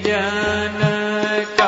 जनक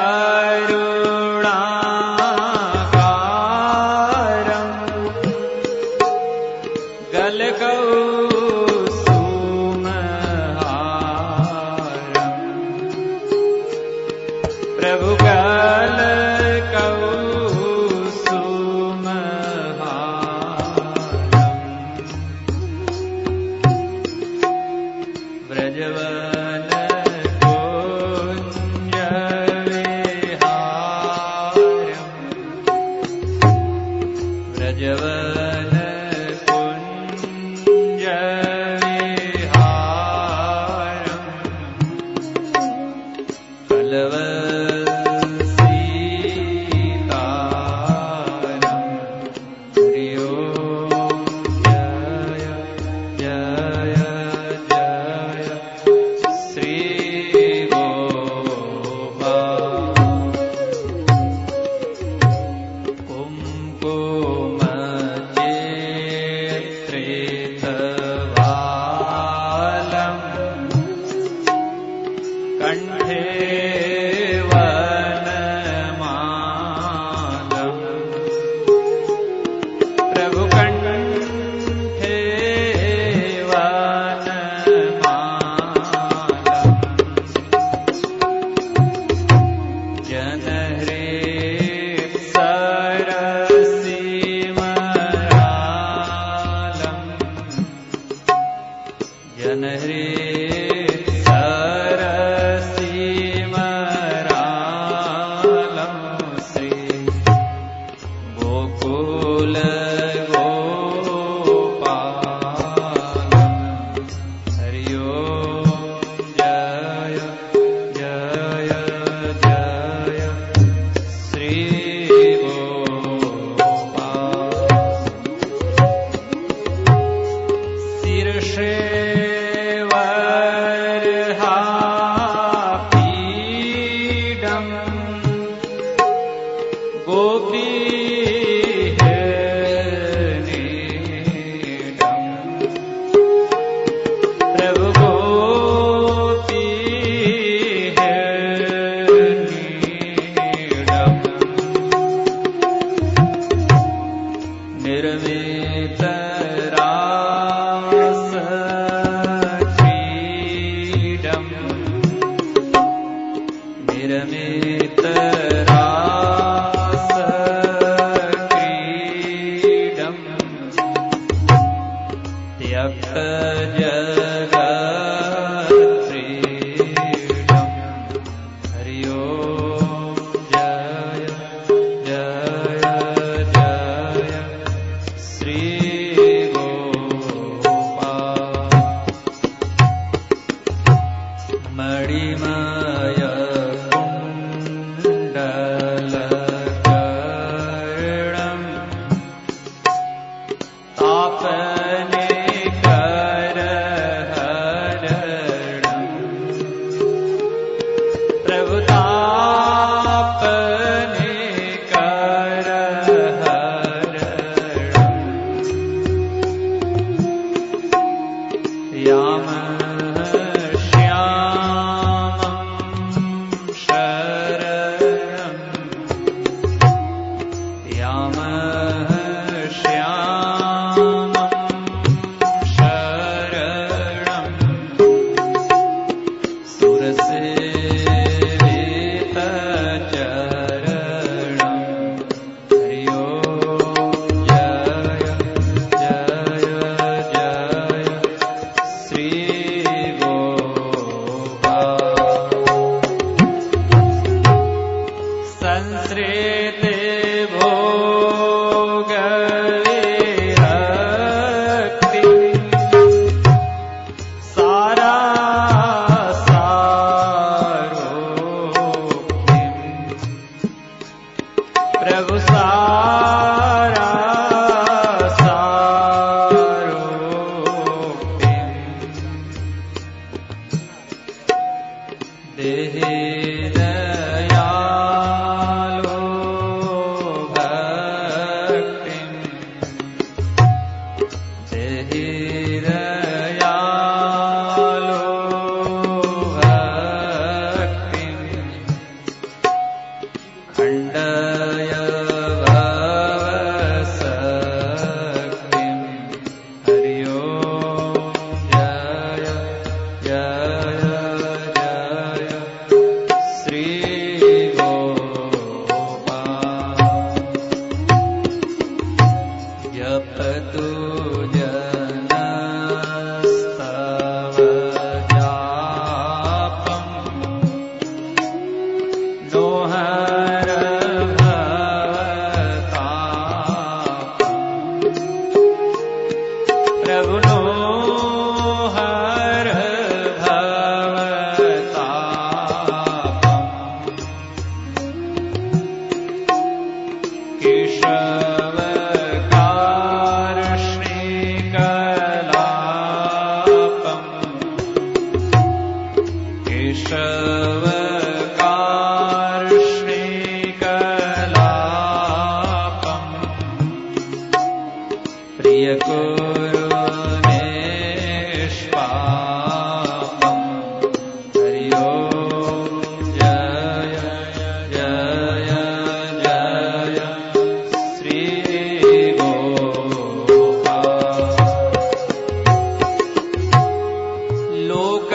लोक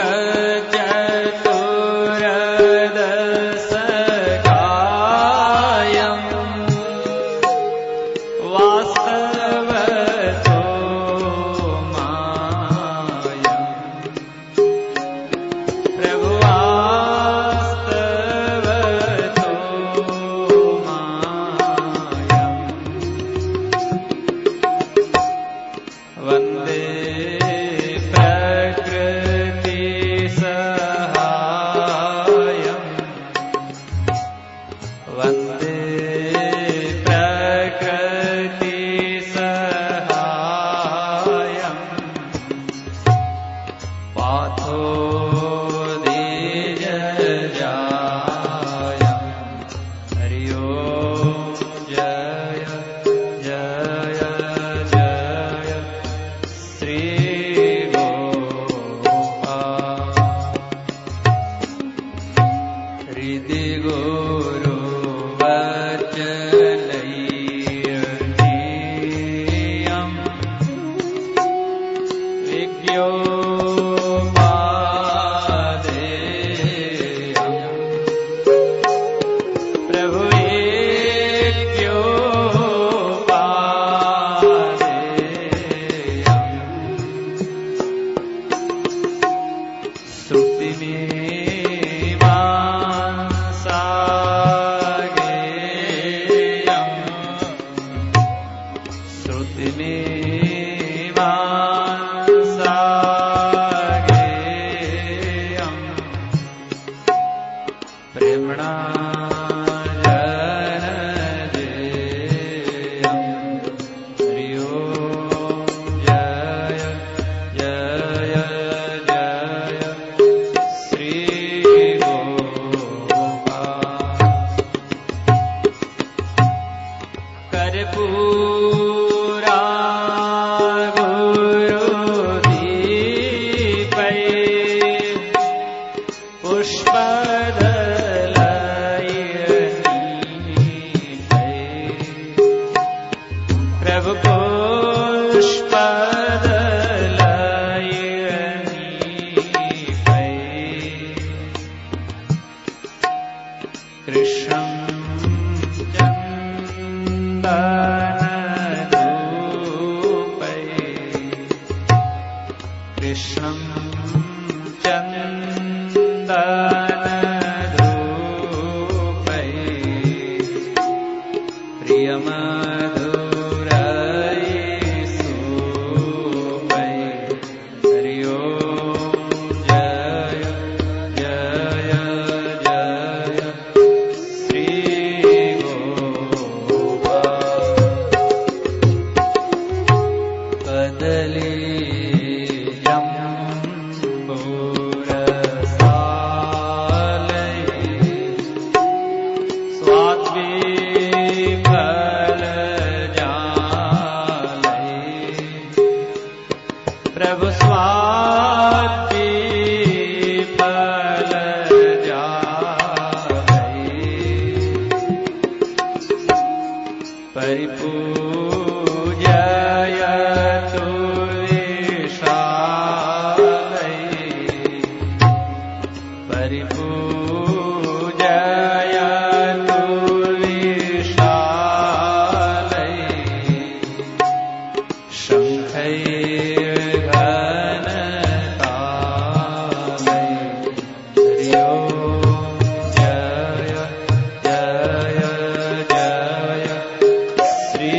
चतुर्दश का वन्दे प्रकृतिसहायम् पाथोदीर्घजायम् हरि ओम् जय जय जय श्री गोपाल हृदि गुरु वचनैर्नियम् विज्ञोपादेयम् प्रभु विज्ञोपादेयम् श्रुतिमेवांसागेयम् प्रेम्णा जनजेयम् हरि ओम् जय जय जय श्री गोपाल कर्पूरा गुरुदीपै पुष्पदलयनीपै प्रभु पुष्पदलयनीपै कृष्णं चन्दनधूपै कृष्णं चन्दनधूपै प्रियमधुरैसूपै हरि ओम् जय जय जय श्री गोपाल कदली जम्बूरसालै स्वाद्वीफलजालै प्रभु स्वाद्वीफलजालै परिपूजयतु विशालै परिपूजयतु विशालै शङ्खैर्घनतालै हरि ओम् जय जय जय श्री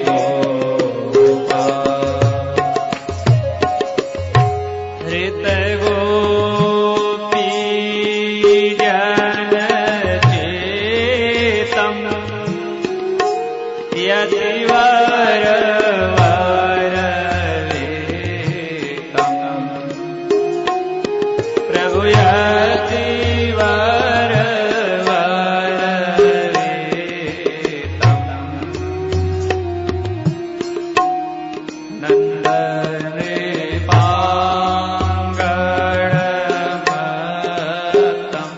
गोपाल हृतगोपीजनचेतं यतिवरवरवेतं प्रभु यतिवरवरवेतं नन्दनृपाङ्गणमत्तम्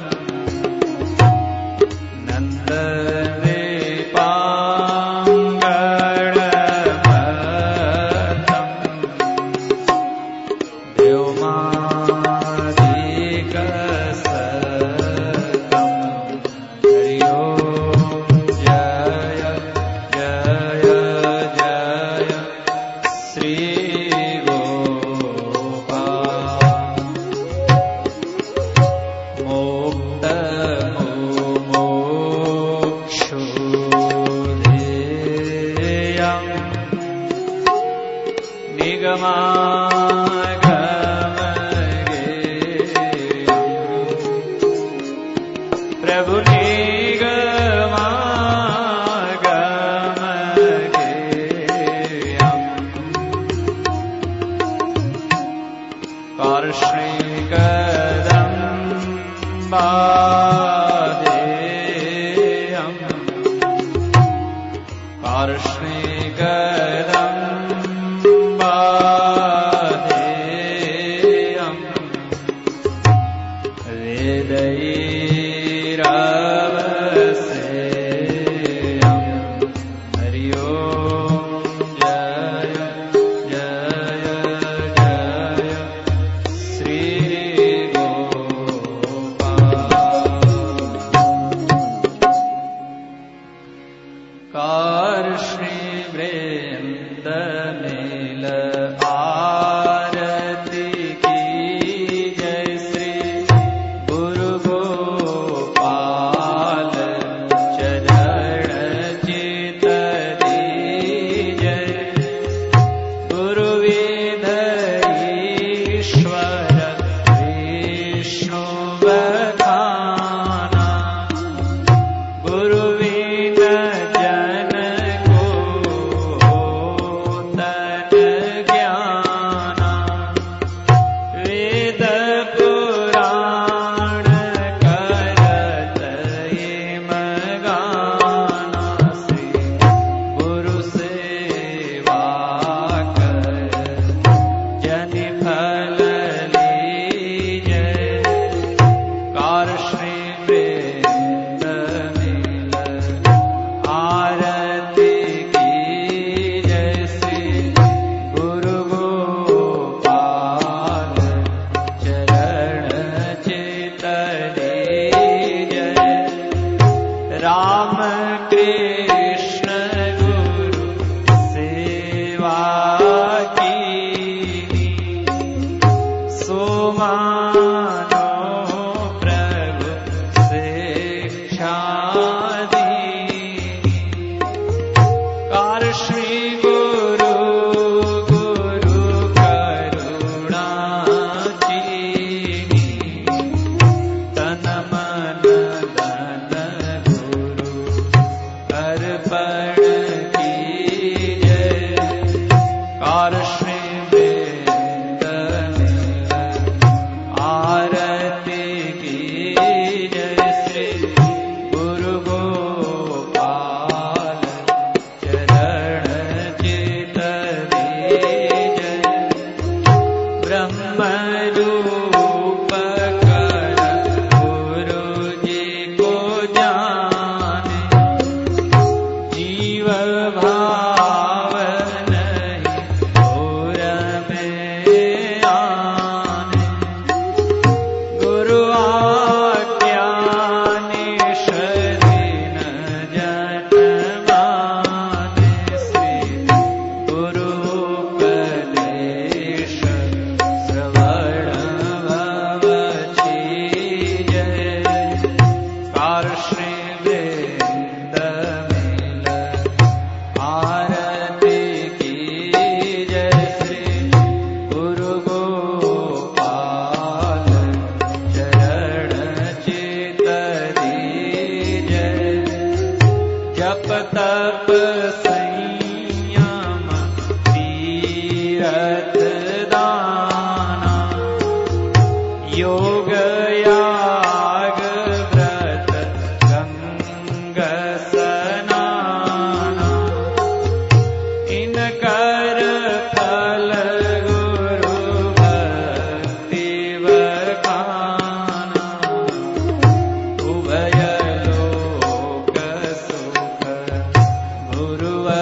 गुरुवर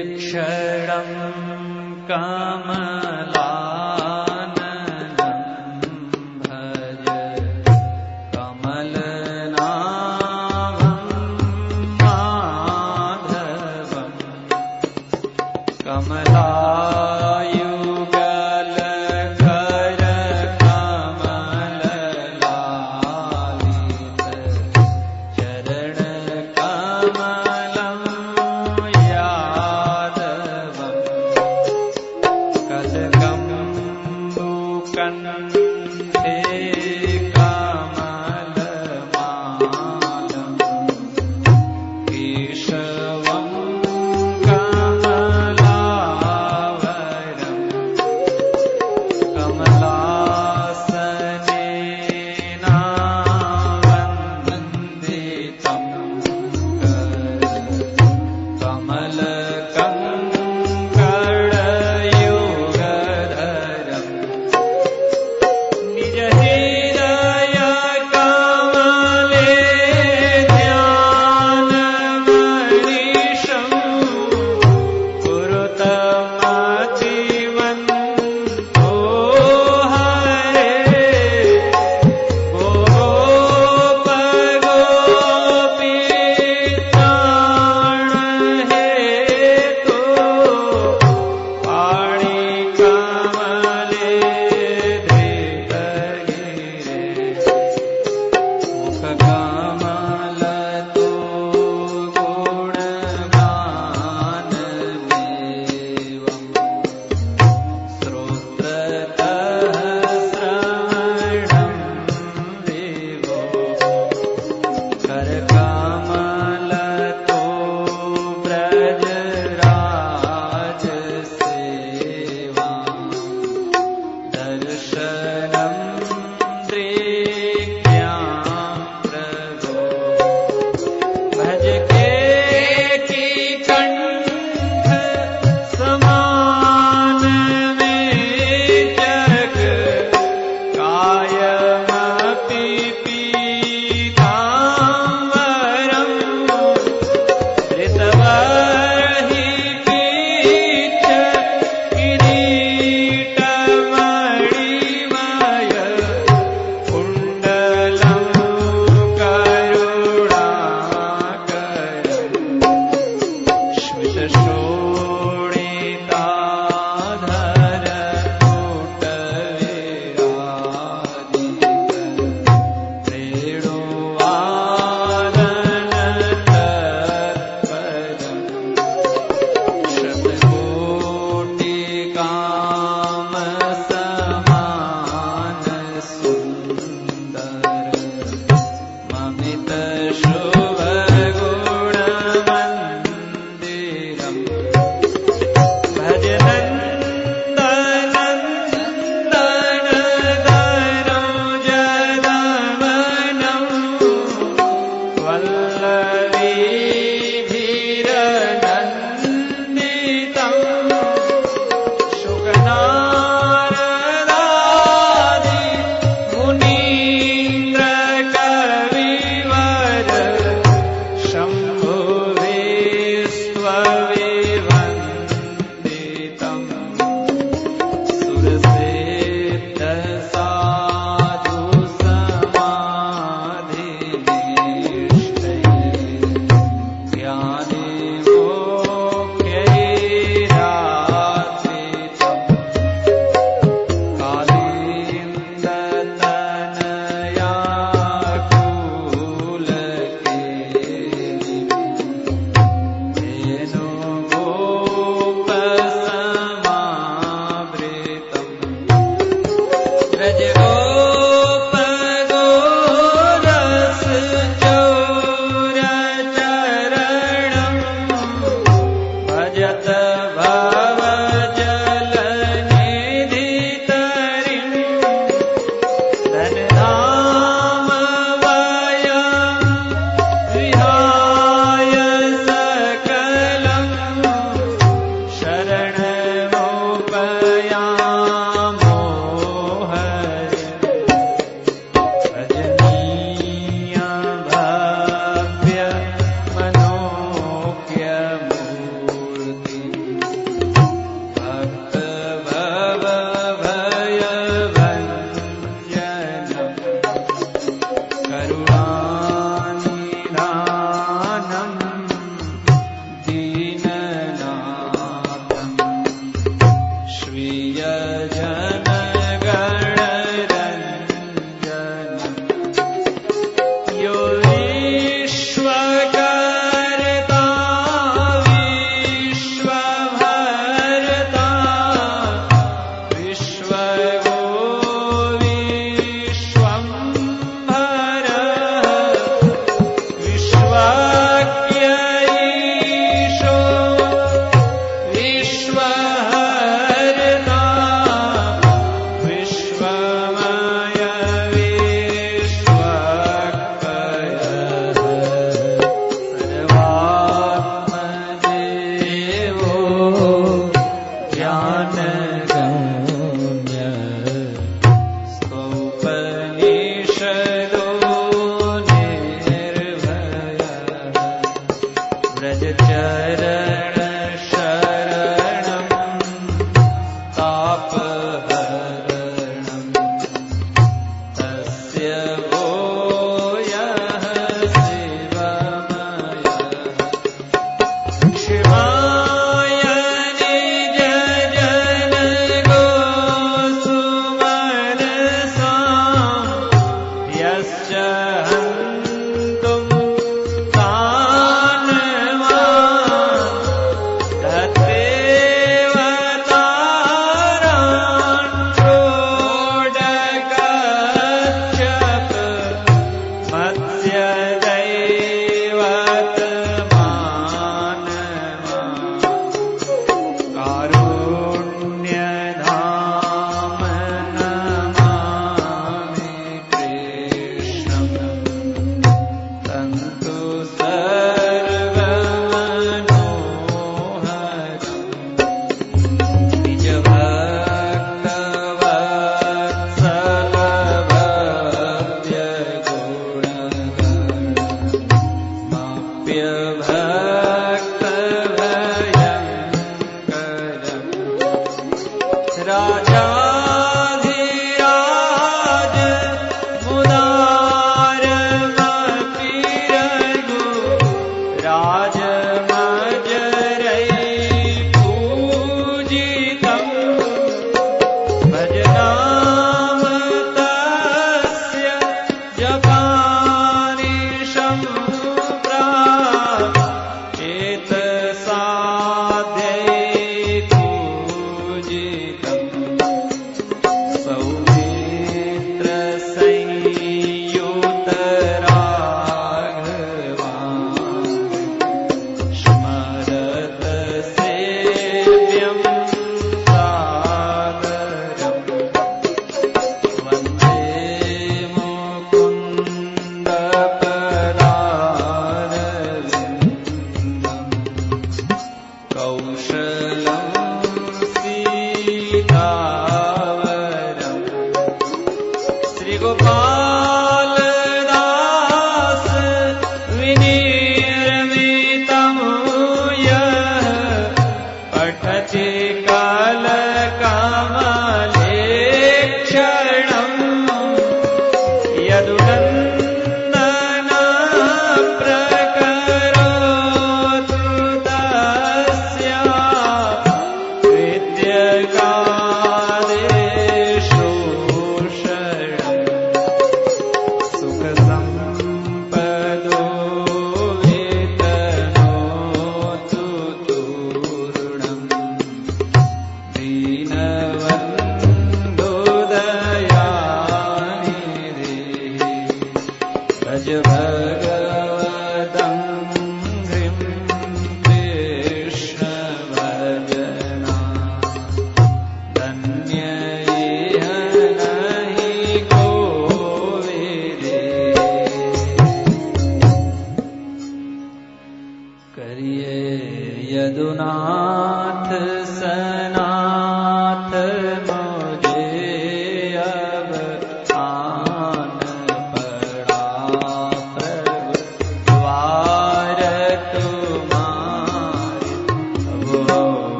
कमलेक्षणं कमलाननं भज कमलनाभं माधवम् कमलायुगलकर कमललालित चरण कमलं या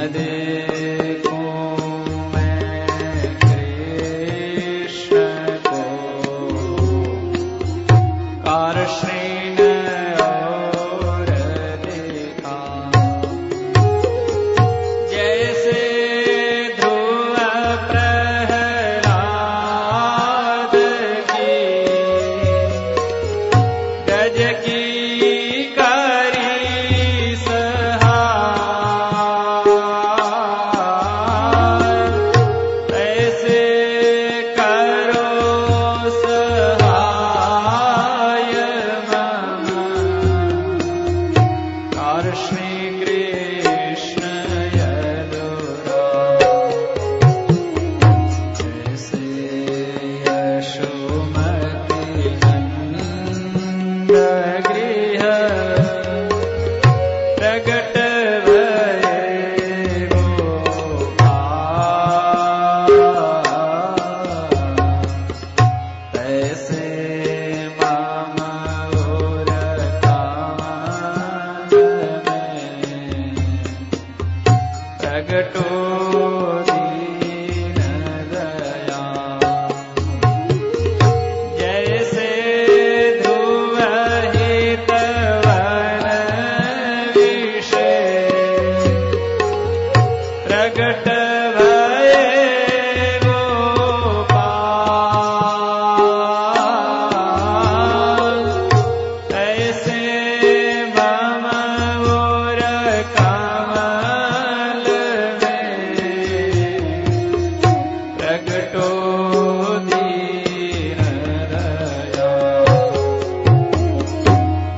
देखूं मैं कृष्ण को, कारश्रीन और देखा। जैसे ध्रुव प्रहलाद की गज की करी सहाय, ऐसे करो सहाय मम, कार श्री कृष्ण यदुराय। जैसे यशोमती नंद गृह प्रगट भये गोपाल, तैसे मम और कामन में प्रगटो दीन दया। जैसे ध्रुव हितवन विषय प्रगट भये गोपाल, ऐसे मम और कमल में प्रगटो दीन दया।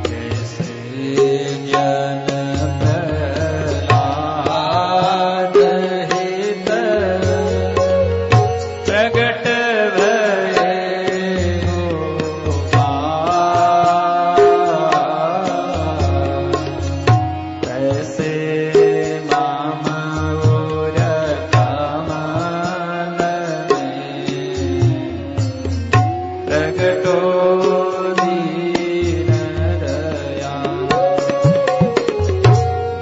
जैसे जन प्रहलाद हित प्रगट भये गोपाल, ऐसे मम और कमल में प्रगटो दीन दया।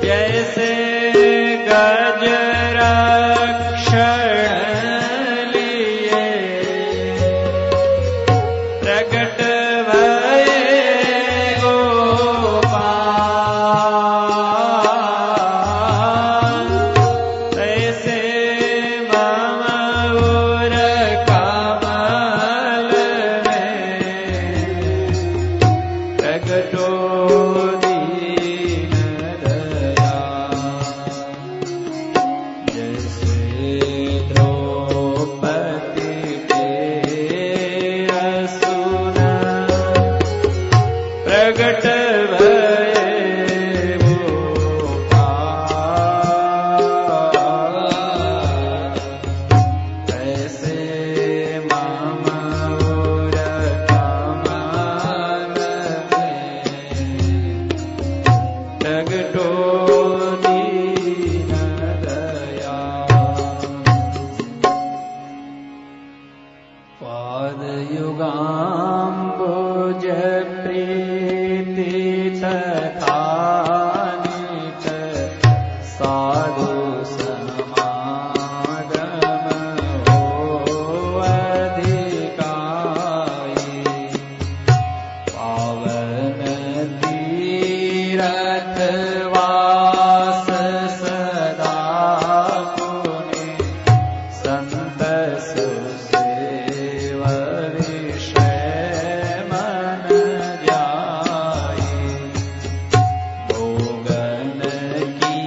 जैसे गज रक्षण लिए प्रगट भये गोपाल, ऐसे मम और कमल में प्रगटो दीन दया। जैसे द्रौपदी के असुर प्रगट भये गोपाल, ऐसे मम और कमल में प्रगटो दीन दया। पादयुगाम्बुज प्रीति तथानित साधु समागम हो अधिकाई, पावन तीरथ वास सदा पुनि, संत सुसेव विषय मन जाई। भोगन की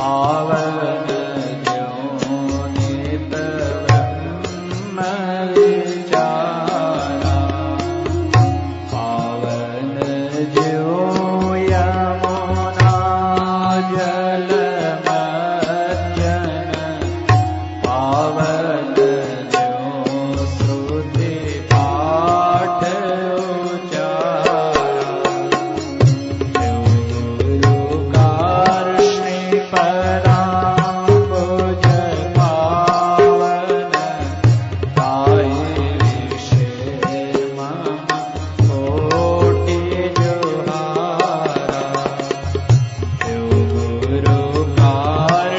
पावन ज्यो नित ब्रह्म विचारा पावन ज्यो यमुना जल मज्जन पावन ज्यो श्रुति पाठ उचारा ज्यो गुरुकार श्रीपदाम्बुज पावन ताहि विषे मम कोटि जुहारा ज्यो गुरुकार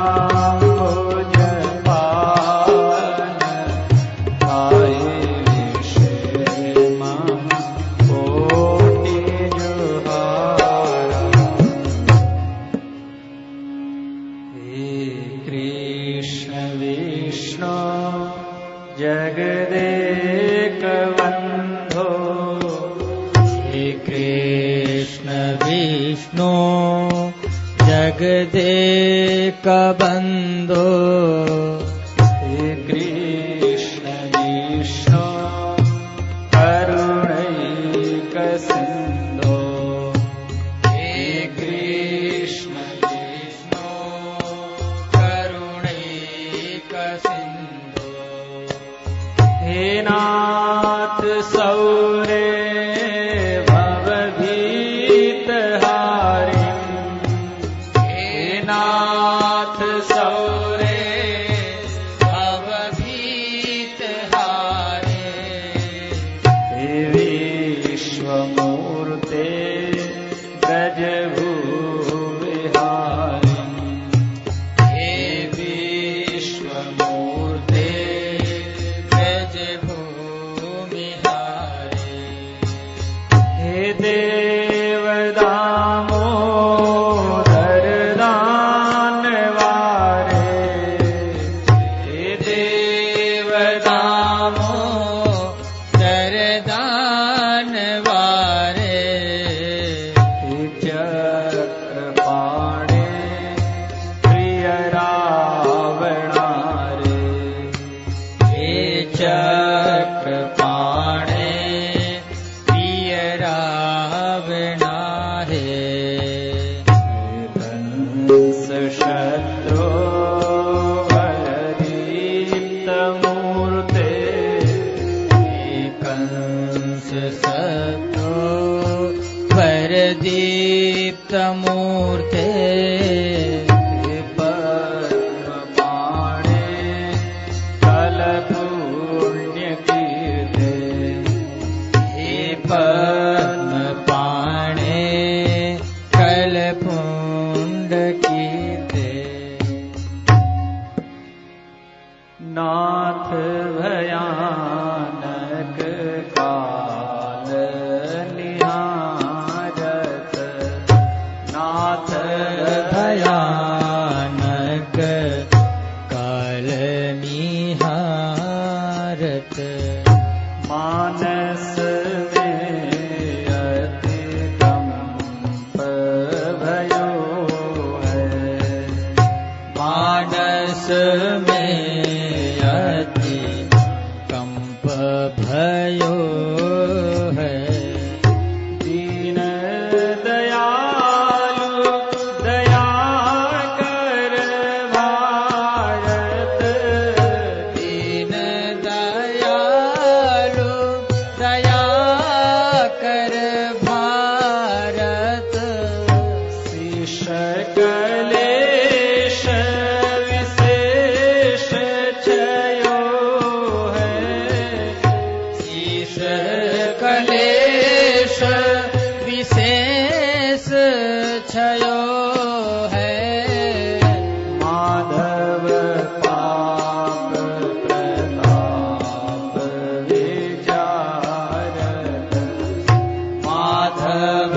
श्रीपदाम्बुज पावन ताहि विषे मम कोटि जुहारा हे कृष्ण विष्णु जगदेक बन्धो हे कृष्ण विष्णु जगदेक बन्धो हे कृष्ण विष्णु करुणैक सिन्धो हे कृष्ण विष्णु करुणैक सिन्धो हे नाथ सौरे भवभीतहारिं हे नाथ सौरे भवभीतहारे हे विश्वमूर्ते ब्रजभूविहारिं हे विश्वमूर्ते ब्रजभूमिहारे हे देवदामोदर दानवारे हे देवदामोदर दानवारे हे चक्रपाणे प्रिय रावणारे हे चक्रपाणे प्रिय रावणा हे कंस शत्रो वरदीप्तमूर्ते हे कंस सतो वरदीप्तमूर्ते हे पद्मपाणे कलपुण्यकीर्ते हे पद्मपाणे कलपुण्डकीर्ते नाथ भयानक काल निहारत नाथ भयानक काल निहारत मानस में अति कंप भयो है मानस में अति कंप भयो है दीन दयालु दया कर भारत दीन दयालु दया कर भारत शीश कलेश विशेष छयो है शीश कलेश विशेष छयो है माधव पाप प्रताप विचारत माधव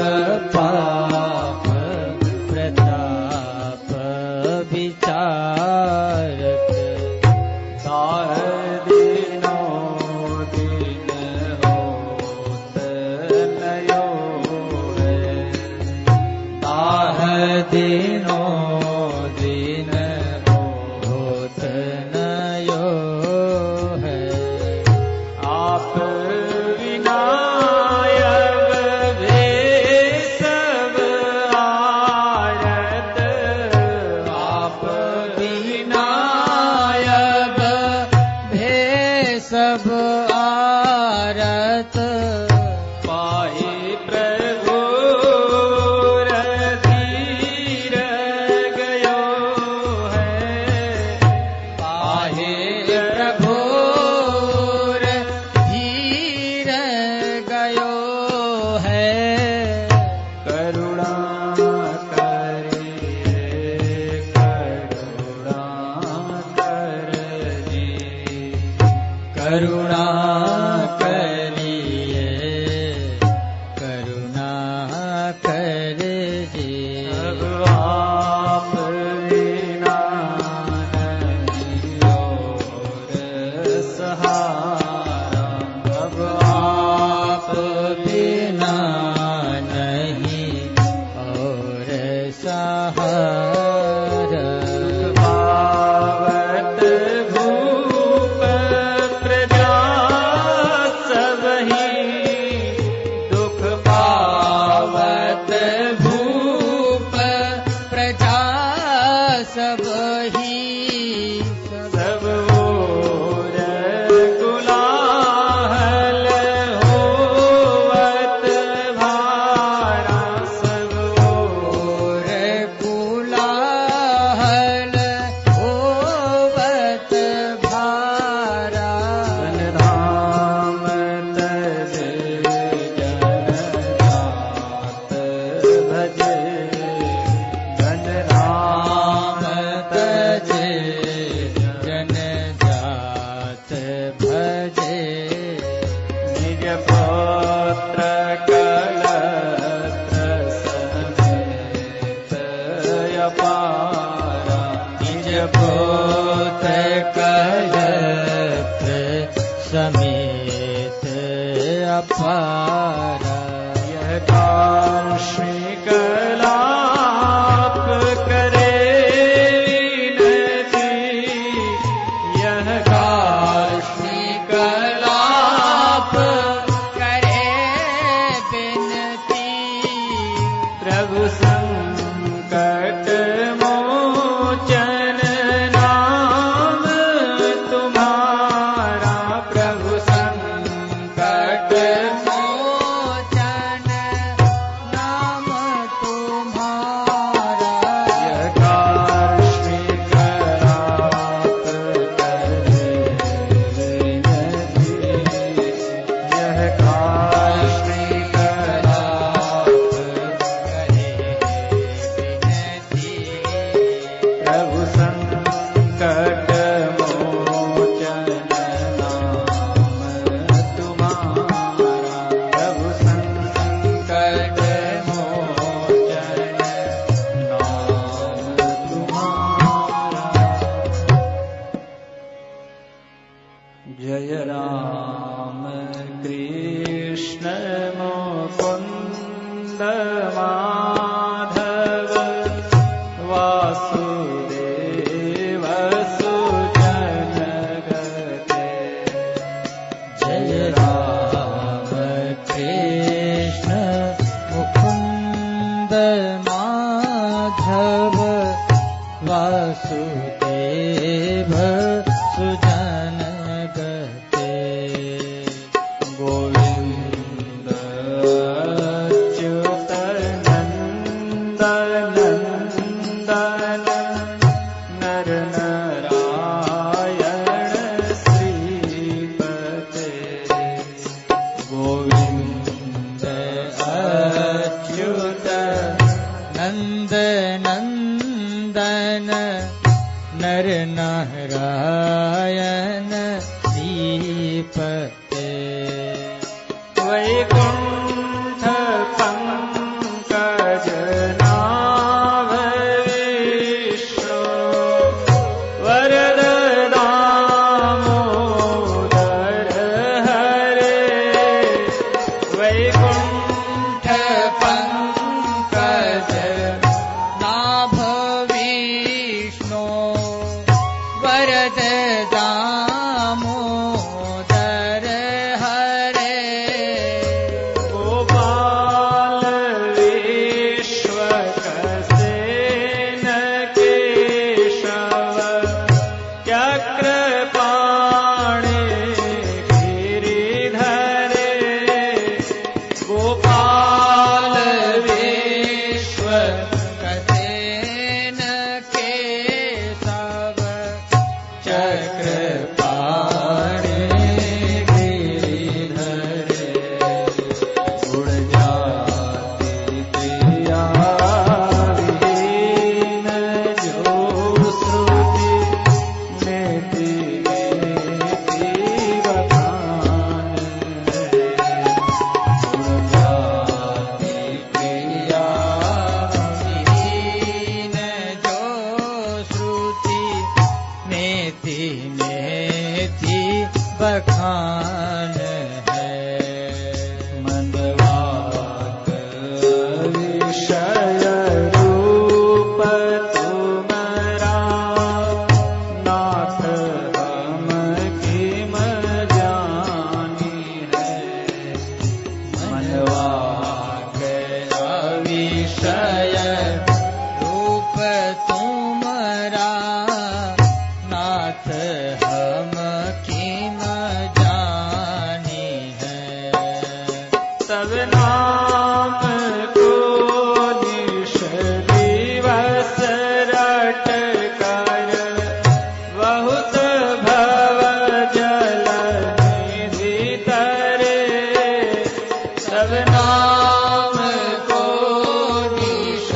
पाप प्रताप दीन होत नयो है। आप विनायक भे सब आरत, आप विनायक भे सब आरत, पाहि प्रभु रधीर गयो है। पाहे प्रभु धीर गयो है। करुणा करिए करुणा करजी, करुणा करिए करुणा कर जी। अब आप विना नहीं और सहारा, अब आप बिना नहीं और सहारा। पावत भूप प्रजा सबही, दुख पावत भूप प्रजा सब ही, सब ओर कुलाहल होवत भारा, सब ओर और कुलाहल होवत भारा। धनधाम तजे जनजात भजे, धनधाम तजे जन जात भजे। निज पुत्र कलत्र समेत अपारा, निज पोत कलत्र समेत अपारा। यह काशी कलाप करे विनती, यह काशी कलाप करे बिनती। प्रभु संकट मोचन नाम तुम्हारा, प्रभु संकट मोचन नाम तुम्हारा। यह काशी कलाप करे विनती, यह काशी कलाप करे बिनती। प्रभु संकट मोचन नाम तुम्हारा, प्रभु संकट मोचन नाम तुम्हारा। जय राम कृष्ण मुकुंद माधव, वासुदेव सुजन गते। जय राम कृष्ण मुकुंद माधव, वासुदेव सुजन गते। गोविंद अच्युत नंदन नंदन, नर नारायण श्रीपते। गोविंद अच्युत नंद नंदन, नर नारायण श्रीपते। वैकुंठ पंकज नाभ विष्णु, वरद दामोदर हरे। वैकुंठ पंकज नाभ बखान है। मनवाक विषय रूप तुम्हारा, नाथ हम किम जानी है। मनवाक विषय रूप तुम्हारा, नाथ हम किम जानी है। सब नाम को निश दिवस रट कर, बहुत भव जल निधि तरे। सब नाम को निश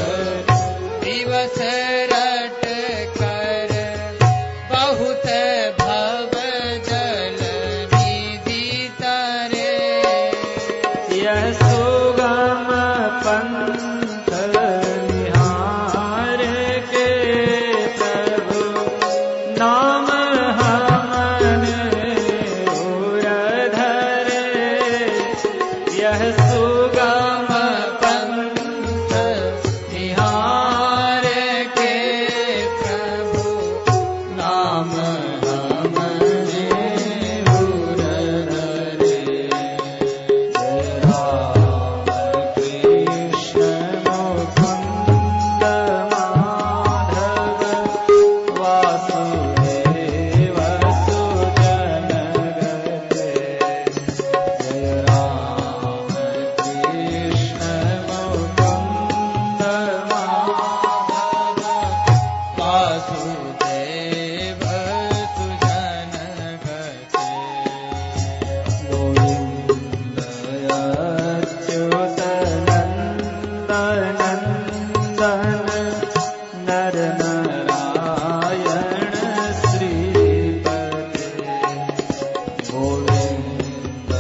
दिवस रट कर, बहुत भव जल निधि तरे। यह सुगम पंथ निहार के प्रभु, नाम हमने उर धरे। यह सुगम पंथ निहार के प्रभु, नाम हमने उर धरे। राम कृष्ण मुकुंद माधव, वासुदेव सुजन गते। जय राम कृष्ण मुकुंद माधव, वासुदेव सुजन गते। गोविंद अच्युत नंदन नंदन, नर नारायण श्रीपते। गोविंद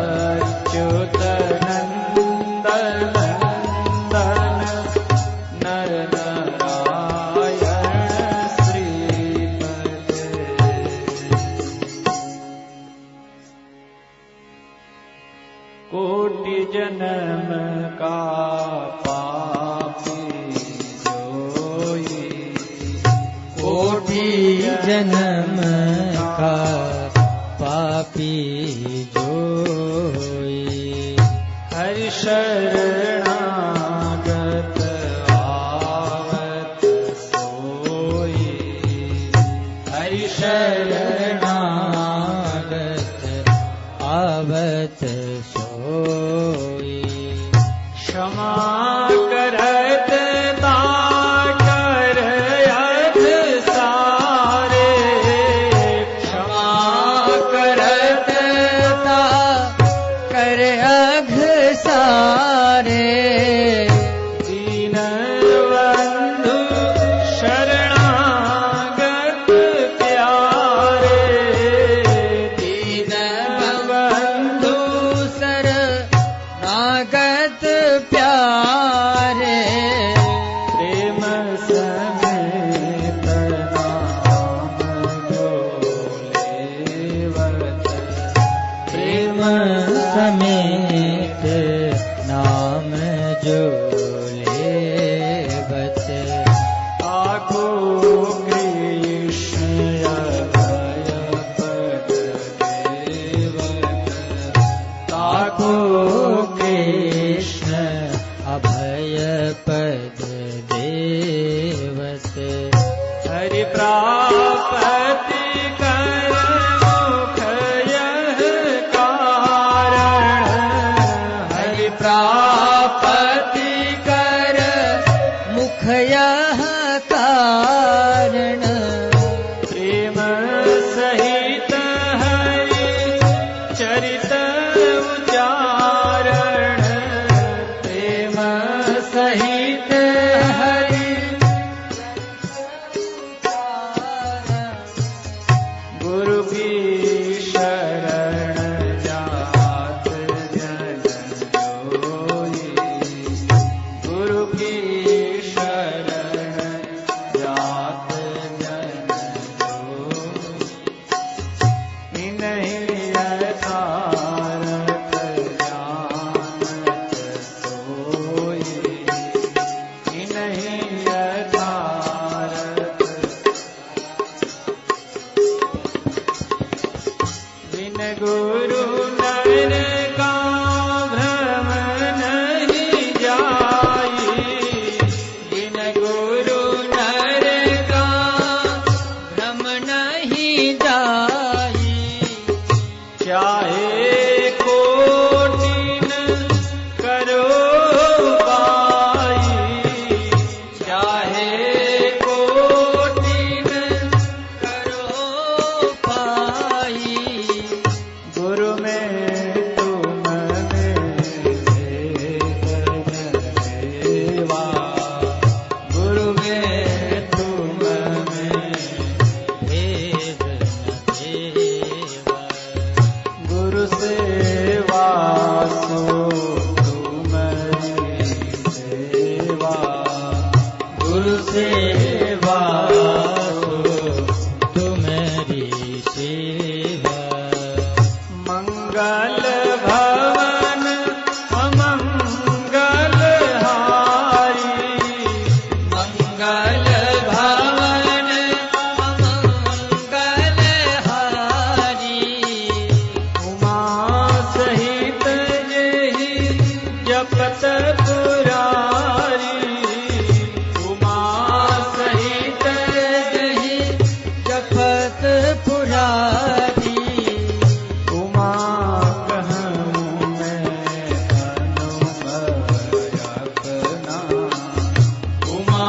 अच्युत नंदन नंदन, नर नारायण श्रीपते। कोटि जन्म का पापी जोई, कोटि जन्म का पापी जोई। हरि शरणागत आवत सोई। हरि शरणागत आवत सोई। क्षमा करत ताकर यथ सारे। क्षमा करत ता कर अघ सारे। दीन बंधु शरणागत प्यारे। दीन बंधु शरणागत प्यारे। प्रेम समेत नाम जो लेवत। प्रेम समेत नाम जो लेवत। आको कृष्ण अभय पद देवत। ताको कृष्ण अभय पद देवत। हरि प्रापति कर मुख यह कारण। हरि प्रापति कर मुख यह कारण। प्रेम सहित हरि चरित उच्चारण। प्रेम सहित हरि गुरु की शरण जात जन जोई। गुरु की शरण जात जन गुरु नर का भ्रम नहीं जाई, चाहे कोटिन करो पाई, चाहे कोटिन करो पाई, गुरु में तुम सेवा, गुरु में तुम भेद न देवा, गुरु सेवा सो तुम्हारी सेवा, गुरु सेवा सो तुम्हारी सेवा, मंगल भवन अमंगल हारी, मंगल भवन अमंगल हारी, उमा सहित यही जपत पुरारी, उमा सहित यही जपत पुरारी, उमा कहूँ मैं अनुभव अपना, उमा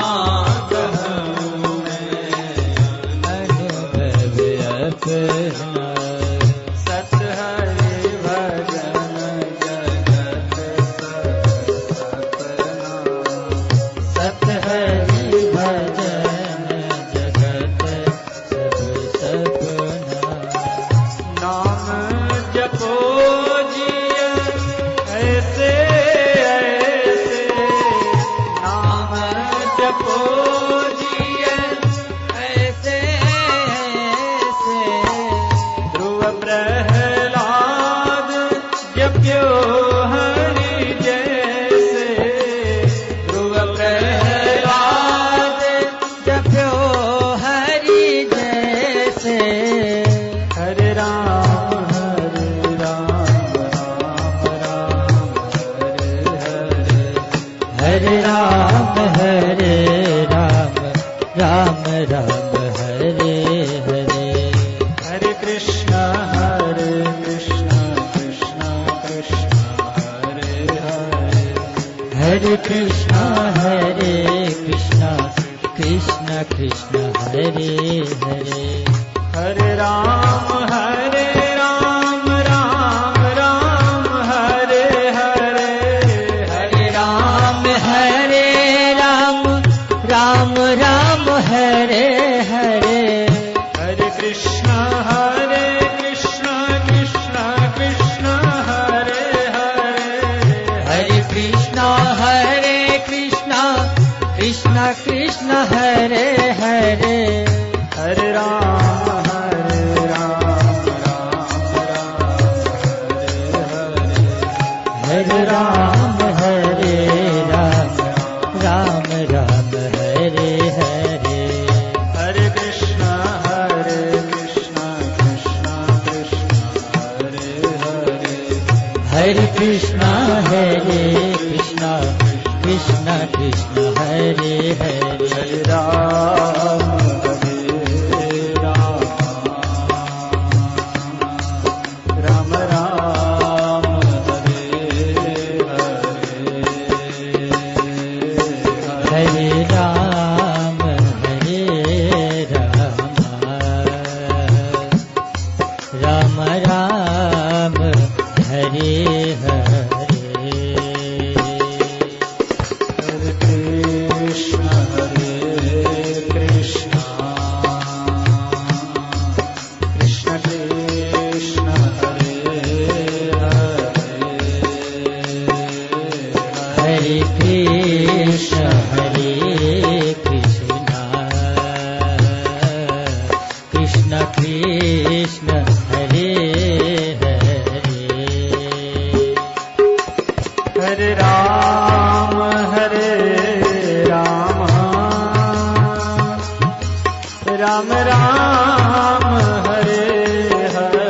कहूँ मैं अनुभव अपना, सत हरि भजन जगत सपना, सत हरि भजन जगत सब सपना, नाम जपो जिय ऐसे ऐसे, नाम जपो जिय ऐसे ऐसे, ध्रुव प्रहलाद जप्यो हरि जैसे, ध्रुव प्रहलाद जप्यो हरि जैसे, हरे राम राम राम हरे हरे, हरे राम राम राम हरे हरे, हरे कृष्ण कृष्ण कृष्ण हरे हरे, हरे कृष्ण कृष्ण कृष्ण हरे हरे, हरे राम राम राम हरे हरे, हरे राम राम राम हरे हरे, हरे कृष्ण कृष्ण कृष्ण हरे हरे, हरे कृष्ण कृष्ण कृष्ण हरे हरे, हरे राम राम हरे राम राम राम हरे हरे, हरे कृष्ण कृष्ण कृष्ण हरे हरे, हरे कृष्ण कृष्ण कृष्ण हरे हरे, हरे राम राम राम हरे हरे, हरे राम राम राम हरे हरे, हरे कृष्ण कृष्ण कृष्ण कृष्ण हरे हरे, हरे कृष्ण कृष्ण कृष्ण हरे हरे, हरे राम राम राम हरे हरे,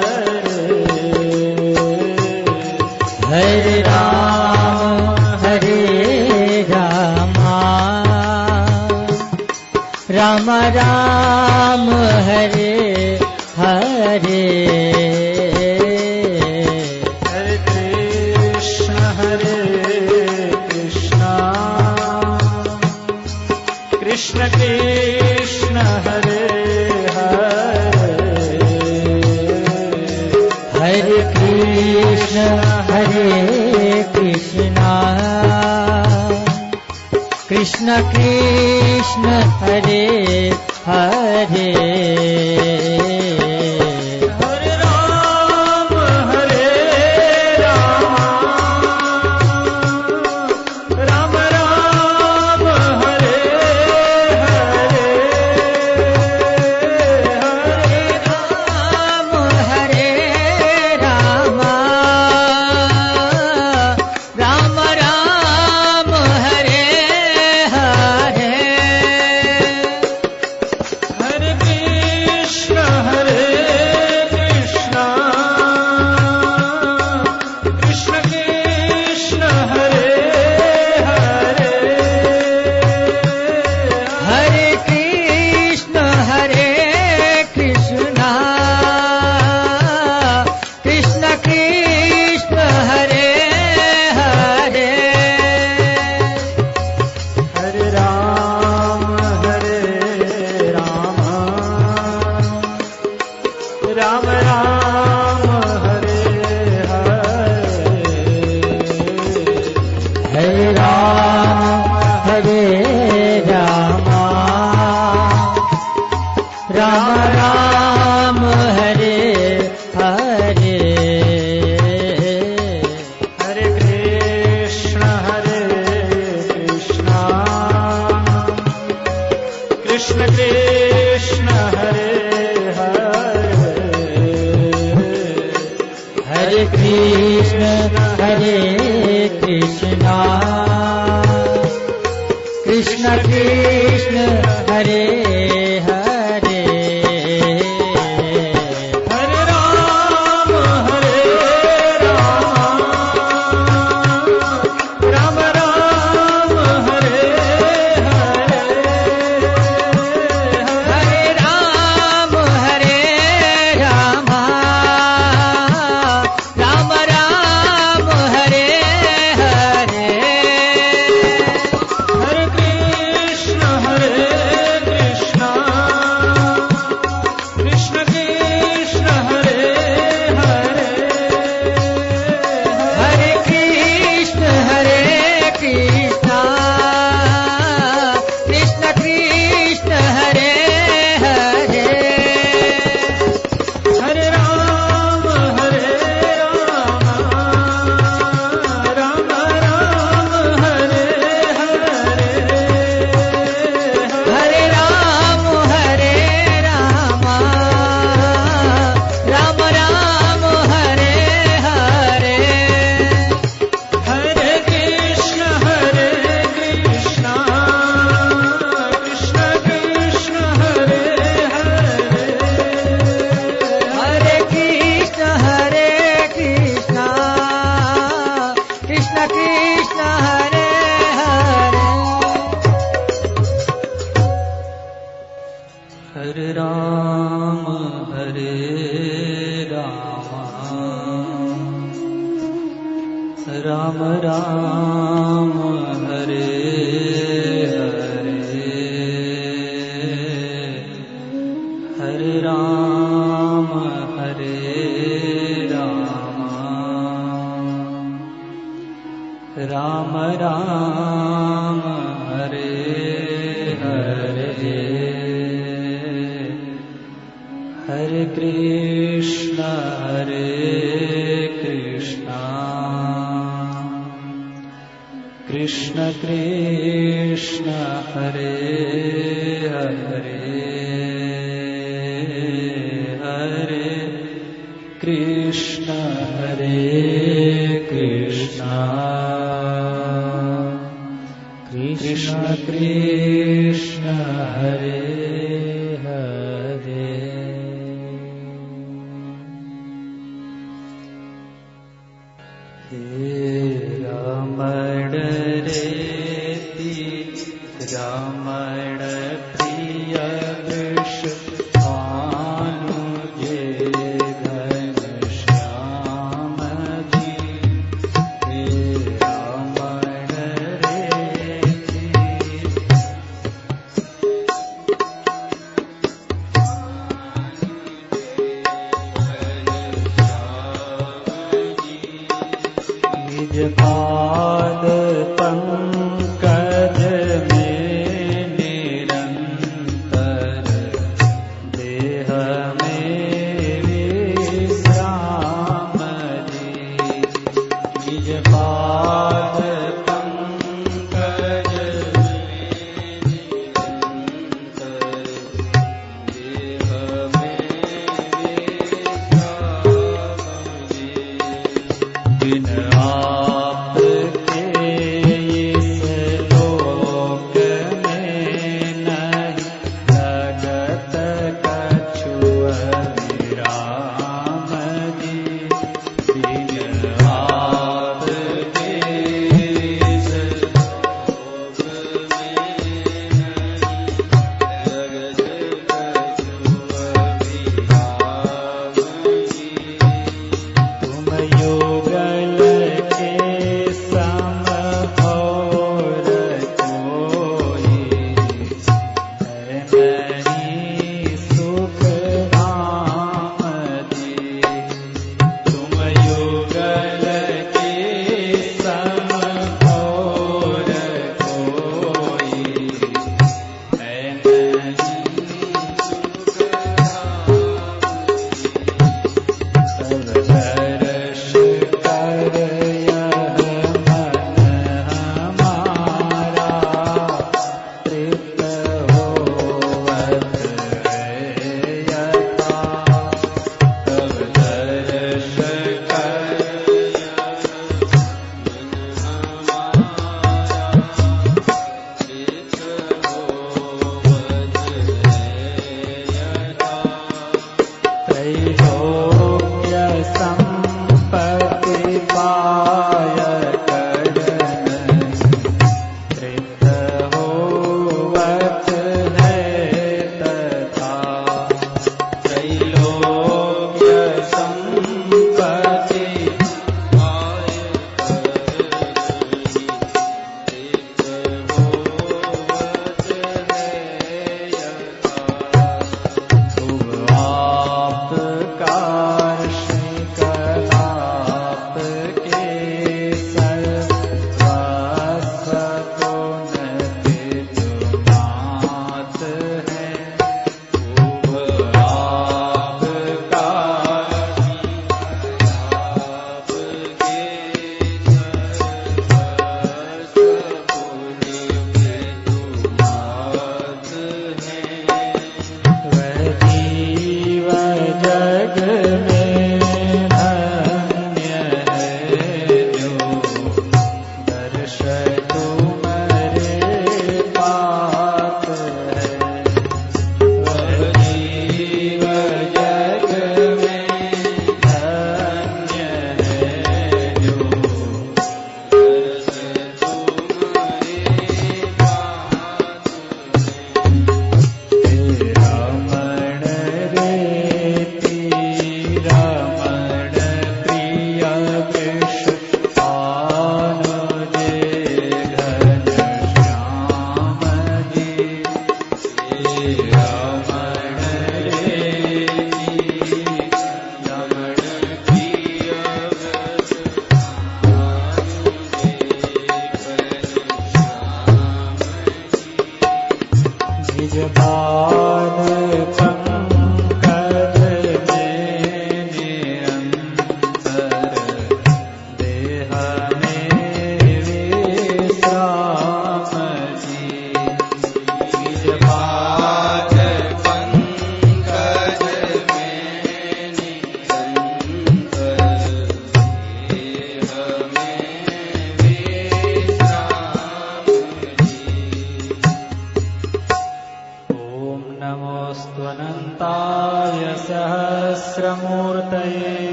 हरे राम राम राम हरे हरे हरे कृष्ण कृष्ण कृष्ण हरे हरे हरे कृष्ण कृष्ण कृष्ण हरे हरे हरे राम राम राम हरे हरे हरे राम राम राम हरे हरे हरे कृष्ण कृष्ण कृष्ण हरे हरे हरे कृष्ण कृष्ण कृष्ण हरे हरे हरे राम राम राम हरे हरे हरे राम राम राम हरे हरे हरे कृष्ण कृष्ण कृष्ण हरे हरे हरे कृष्ण कृष्ण कृष्ण हरे हरे हरे राम राम राम हरे हरे हरे राम राम राम हरे हरे हरे कृष्ण कृष्ण कृष्ण हरे हरे हरे कृष्ण कृष्ण कृष्ण हरे हरे हरे राम राम राम हरे हरे हरे राम राम राम हरे हरे हरे कृष्ण कृष्ण कृष्ण हरे हरे हरे कृष्ण कृष्ण कृष्ण हरे हरे हरे राम राम राम हरे हरे हरे राम राम राम हरे हरे हरे कृष्ण कृष्ण कृष्ण हरे हरे हरे कृष्ण कृष्ण कृष्ण हरे हरे हे रमण रेति रमण प्रिय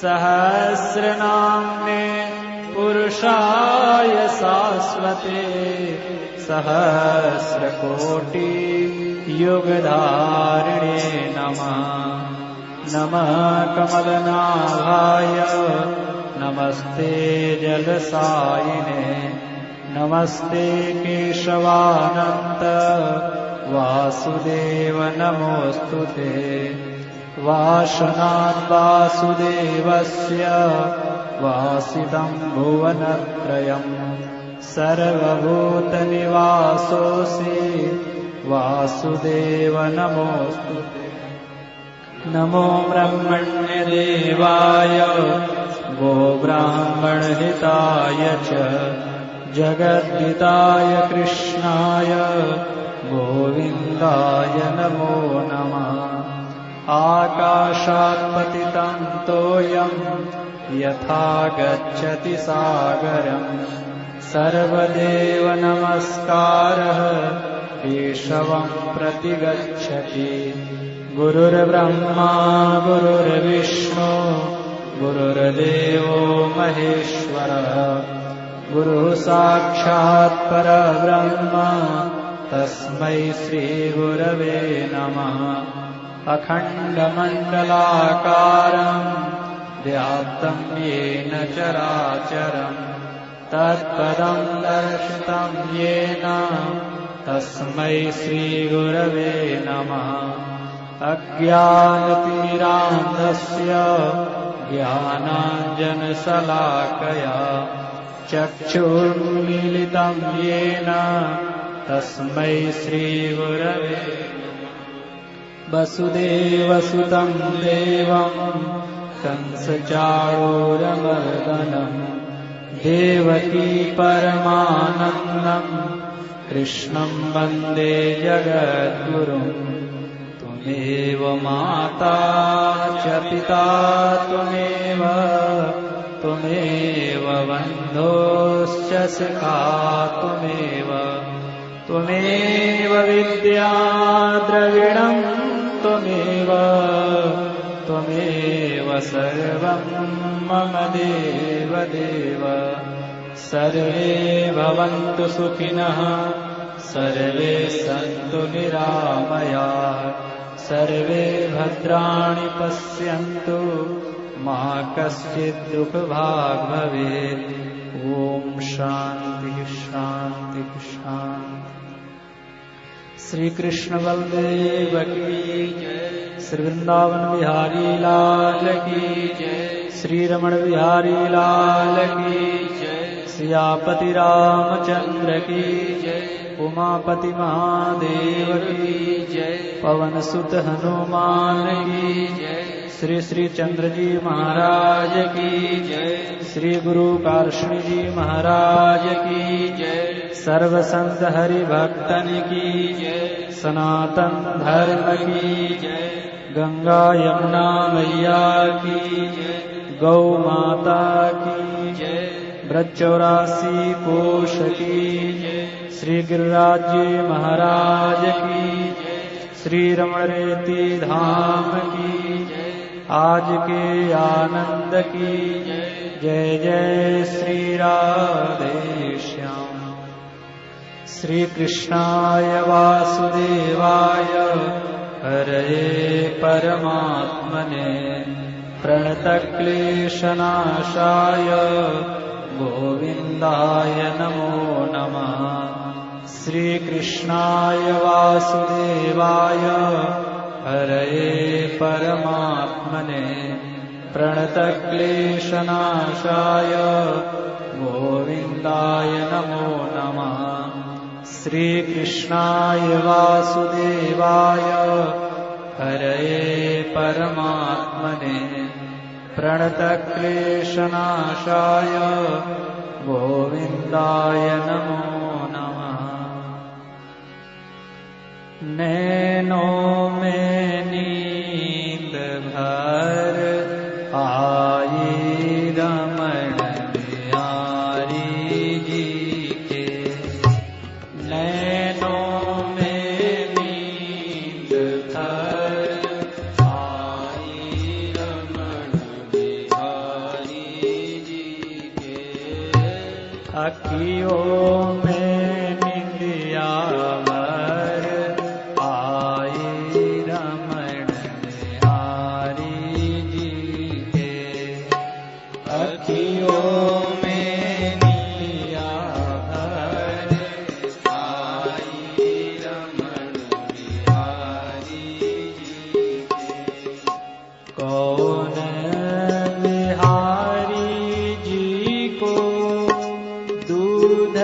सहस्रनाम्ने पुरुषाय शाश्वते सहस्रकोटि युगधारिणे नमः। नमः कमलनाभाय नमस्ते जलसायिने नमस्ते केशवानन्त वासुदेव नमोऽस्तुते। वासनात् वासुदेवस्य वासितं भुवनत्रयम् सर्वभूतनिवासोऽसि वासुदेव नमोऽस्तुते। नमो ब्रह्मण्यदेवाय गोब्राह्मणहिताय च जगद्धिताय कृष्णाय गोविन्दाय नमो नमः। आकाशात् पतितं तोयं यथा गच्छति सागरम् सर्वदेव नमस्कारः केशवं प्रति गच्छति। गुरुर्ब्रह्मा गुरुर्विष्णु गुरुर्देवो महेश्वरः गुरुः साक्षात् परब्रह्म तस्मै श्रीगुरवे नमः। अखण्डमण्डलाकारं व्याप्तं येन चराचरं तत्पदं दर्शितं येन तस्मै श्रीगुरवे नमः। अज्ञानतिमिरान्धस्य ज्ञानाञ्जनशलाकया चक्षुर्मीलितं येन तस्मै श्रीगुरवे वसुदेवसुतं देवं कंसचाणूरमर्दनं देवकी परमानन्दं कृष्णं वन्दे जगद्गुरुं। त्वमेव माता च पिता त्वमेव बन्धुश्च सखा त्वमेव विद्या द्रविणं त्वमेव सर्वं मम देवदेव। सर्वे भवन्तु सुखिनः सर्वे सन्तु निरामयाः सर्वे भद्राणि पश्यन्तु मा कश्चित् दुःखभाग् भवेत्। ॐ शान्तिः शान्तिः शान्तिः। श्री कृष्ण बलदेव की जय। श्री वृंदावन बिहारी लाल की जय। श्री रमण बिहारी लाल की जय। सियापति रामचंद्र की जय। उमापति महादेव की जय। पवन सुत हनुमान की जय। श्री श्री चंद्र जी महाराज की जय। श्री गुरु कालश्री जी महाराज की जय। सर्व संत हरि भक्तन की जय। सनातन धर्म की जय। गंगा यमुना मैया की जय। गौ माता की जय। ब्रज 84 कोश की जय। श्री गिरिराज जी महाराज की जय। श्री रमण रेती धाम की जय। आज के आनंद की जय। जय जय श्री राधे श्याम। श्री कृष्णाय वासुदेवाय हरये परमात्मने प्रणतक्लेशनाशाय गोविन्दाय गोविन्दाय नमो नमः। श्रीकृष्णाय वासुदेवाय हरये परमात्मने प्रणतक्लेशनाशाय गोविन्दाय नमो नमः। श्रीकृष्णाय वासुदेवाय हरये परमात्मने प्रणतक्लेशनाशाय गोविन्दाय नमो नमः। नैनों में नींद भर आई रमण बिहारी जी के। नैनों में नींद भर आई रमण बिहारी जी के। अखियों में निंदिया भर आई रमण बिहारी जी के। अखियों में निंदिया भर आई रमण बिहारी जी के। कौन बिहारी जी को दूध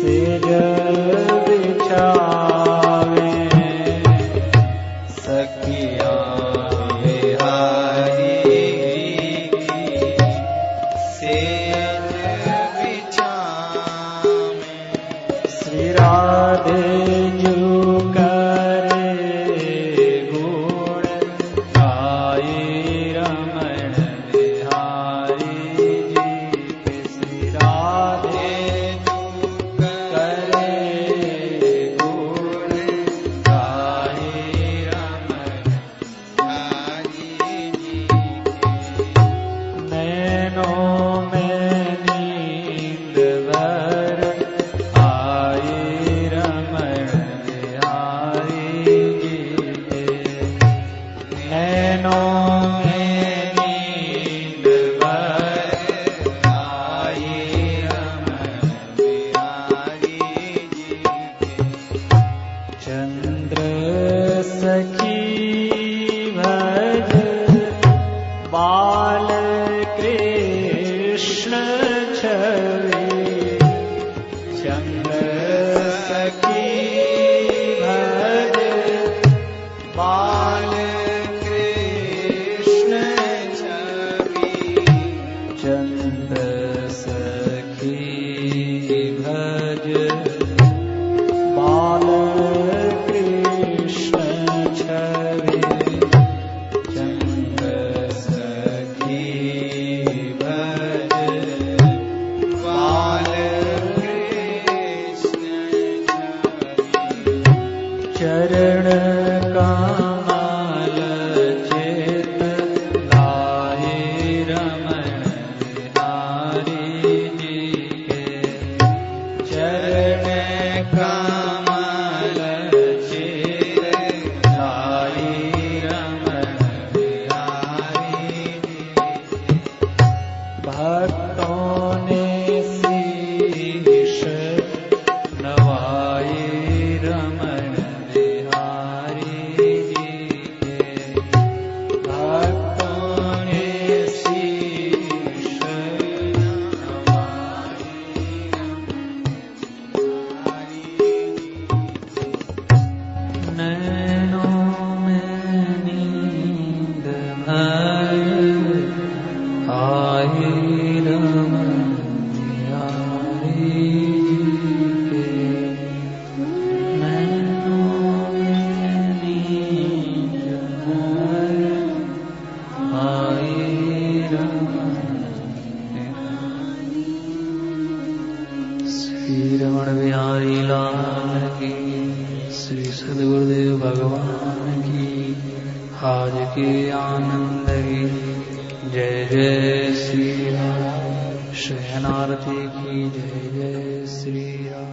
सेज बिछावे सखिया बिहारी सेज बिछावे श्री राधे जू शयनारती की जय जय श्री राम।